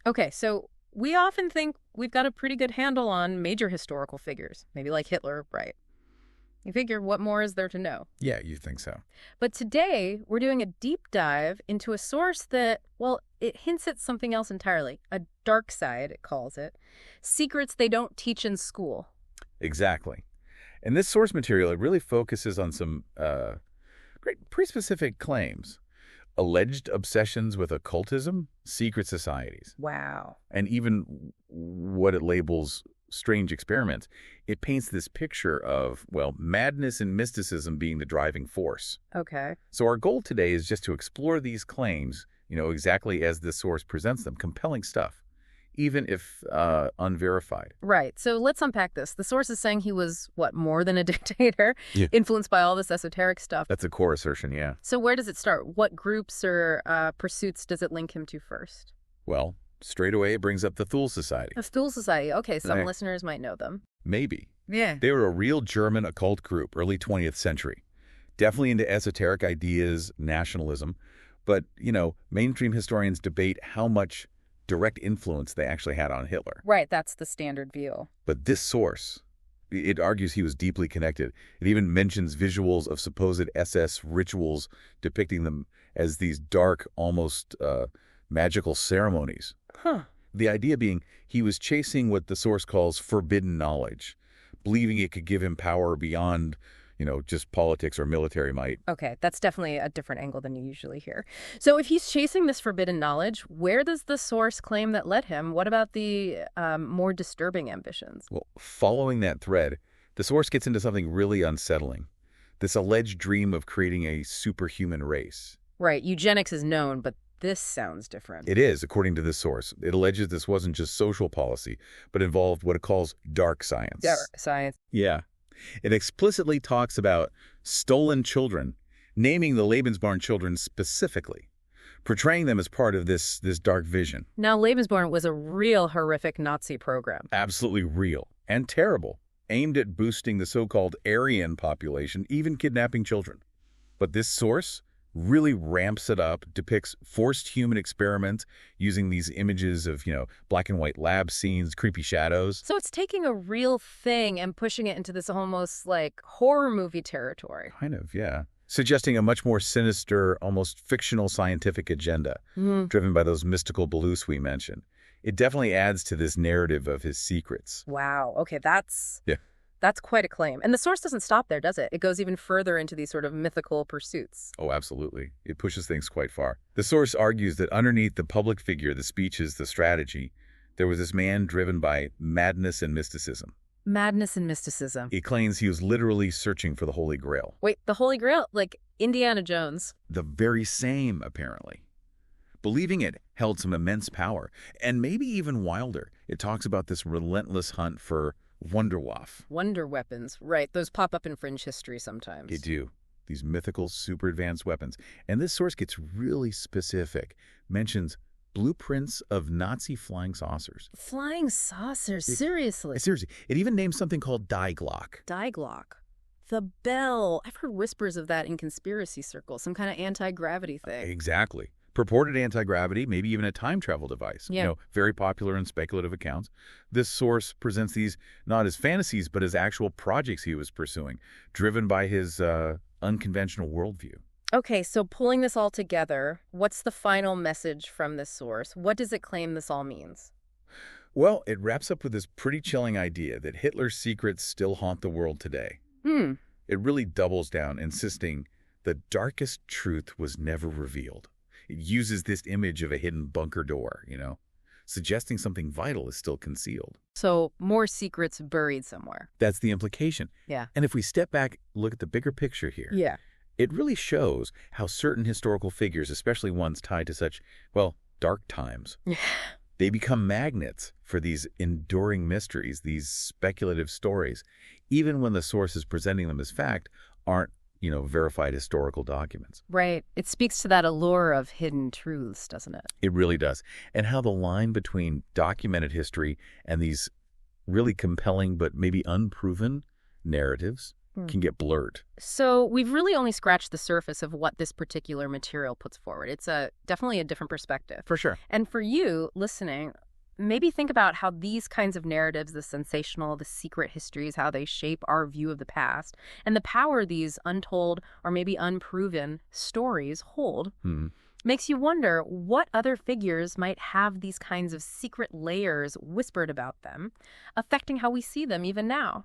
Okay, so we often think we've got a pretty good handle on major historical figures, maybe like Hitler, right? You figure, what more is there to know? Yeah, you think so. But today, we're doing a deep dive into a source that, well, it hints at something else entirely. A dark side, it calls it. Secrets they don't teach in school. Exactly. And this source material, it really focuses on some pretty specific claims. Alleged obsessions with occultism, secret societies, Wow. and even what it labels strange experiments. It paints this picture of, well, madness and mysticism being the driving force. Okay. So our goal today is just to explore these claims, exactly as this source presents them. Compelling stuff, even if unverified. Right. So let's unpack this. The source is saying he was, what, more than a dictator? Yeah. Influenced by all this esoteric stuff. That's a core assertion, yeah. So where does it start? What groups or pursuits does it link him to first? Well, straight away it brings up the Thule Society. The Thule Society. Okay, some Right. listeners might know them. Maybe. Yeah. They were a real German occult group, early 20th century. Definitely into esoteric ideas, nationalism. But, mainstream historians debate how much direct influence they actually had on Hitler. Right, that's the standard view. But this source, it argues he was deeply connected. It even mentions visuals of supposed SS rituals depicting them as these dark, almost magical ceremonies. Huh. The idea being he was chasing what the source calls forbidden knowledge, believing it could give him power beyond, just politics or military might. Okay, that's definitely a different angle than you usually hear. So if he's chasing this forbidden knowledge, where does the source claim that led him? What about the more disturbing ambitions? Well, following that thread, the source gets into something really unsettling. This alleged dream of creating a superhuman race. Right, eugenics is known, but this sounds different. It is, according to this source. It alleges this wasn't just social policy, but involved what it calls dark science. Dark science. Yeah. It explicitly talks about stolen children, naming the Lebensborn children specifically, portraying them as part of this dark vision. Now, Lebensborn was a real horrific Nazi program. Absolutely real and terrible, aimed at boosting the so-called Aryan population, even kidnapping children. But this source really ramps it up, depicts forced human experiments using these images of, black and white lab scenes, creepy shadows. So it's taking a real thing and pushing it into this almost like horror movie territory. Kind of, yeah. Suggesting a much more sinister, almost fictional scientific agenda, driven by those mystical beliefs we mentioned. It definitely adds to this narrative of his secrets. Wow. Okay, that's Yeah. That's quite a claim. And the source doesn't stop there, does it? It goes even further into these sort of mythical pursuits. Oh, absolutely. It pushes things quite far. The source argues that underneath the public figure, the speeches, the strategy, there was this man driven by madness and mysticism. Madness and mysticism. He claims he was literally searching for the Holy Grail. Wait, the Holy Grail? Like Indiana Jones? The very same, apparently. Believing it held some immense power, and maybe even wilder. It talks about this relentless hunt for Wunderwaffe. Wonder weapons. Right, those pop up in fringe history sometimes. They do. These mythical, super advanced weapons. And this source gets really specific. Mentions blueprints of Nazi flying saucers. Flying saucers? Seriously? Seriously. It even names something called Die Glock. Die Glock. The bell. I've heard whispers of that in conspiracy circles. Some kind of anti-gravity thing. Exactly. Purported anti-gravity, maybe even a time travel device. Yeah. Very popular in speculative accounts. This source presents these not as fantasies, but as actual projects he was pursuing, driven by his unconventional worldview. Okay, so pulling this all together, what's the final message from this source? What does it claim this all means? Well, it wraps up with this pretty chilling idea that Hitler's secrets still haunt the world today. It really doubles down, insisting the darkest truth was never revealed. It uses this image of a hidden bunker door, suggesting something vital is still concealed. So more secrets buried somewhere. That's the implication. Yeah. And if we step back, look at the bigger picture here. Yeah. It really shows how certain historical figures, especially ones tied to such, dark times, they become magnets for these enduring mysteries, these speculative stories, even when the sources presenting them as fact aren't, verified historical documents. Right. It speaks to that allure of hidden truths, doesn't it? It really does. And how the line between documented history and these really compelling but maybe unproven narratives can get blurred. So we've really only scratched the surface of what this particular material puts forward. It's definitely a different perspective. For sure. And for you listening, maybe think about how these kinds of narratives, the sensational, the secret histories, how they shape our view of the past, and the power these untold or maybe unproven stories hold, makes you wonder what other figures might have these kinds of secret layers whispered about them, affecting how we see them even now.